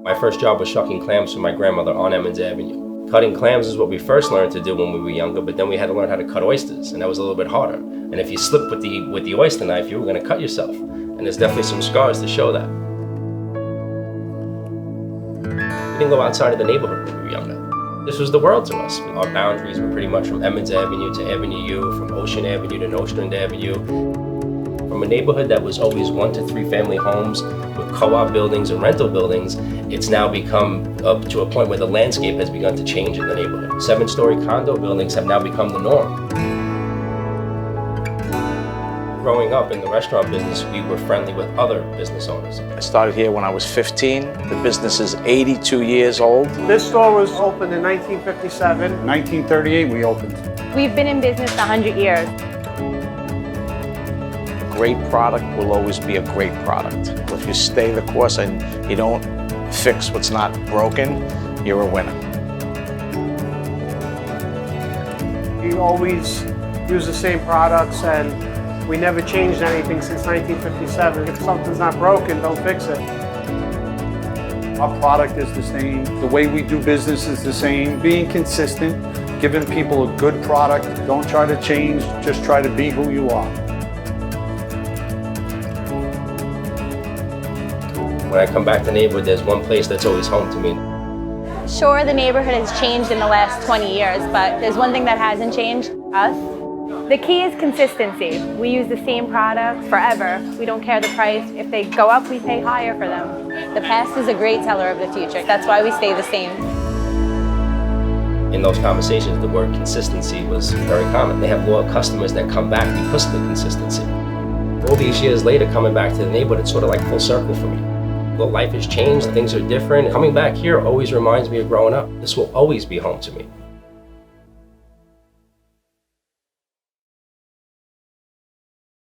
My first job was shucking clams for my grandmother on Emmons Avenue. Cutting clams is what we first learned to do when we were younger, but then we had to learn how to cut oysters, and that was a little bit harder. And if you slipped with the oyster knife, you were going to cut yourself. And there's definitely some scars to show that. We didn't go outside of the neighborhood when we were younger. This was the world to us. Our boundaries were pretty much from Emmons Avenue to Avenue U, from Ocean Avenue to Nostrand Avenue. From a neighborhood that was always 1 to 3 family homes with co-op buildings and rental buildings, it's now become up to a point where the landscape has begun to change in the neighborhood. 7-story condo buildings have now become the norm. Growing up in the restaurant business, we were friendly with other business owners. I started here when I was 15. The business is 82 years old. This store was opened in 1957. 1938 we opened. We've been in business 100 years. A great product will always be a great product. If you stay the course and you don't fix what's not broken, you're a winner. We always use the same products, and we never changed anything since 1957. If something's not broken, don't fix it. Our product is the same. The way we do business is the same. Being consistent, giving people a good product. Don't try to change, just try to be who you are. When I come back to the neighborhood, there's one place that's always home to me. Sure, the neighborhood has changed in the last 20 years, but there's one thing that hasn't changed, us. The key is consistency. We use the same products forever. We don't care the price. If they go up, we pay higher for them. The past is a great teller of the future. That's why we stay the same. In those conversations, the word consistency was very common. They have loyal customers that come back because of the consistency. All these years later, coming back to the neighborhood, it's sort of like full circle for me. Well, life has changed, things are different. Coming back here always reminds me of growing up. This will always be home to me.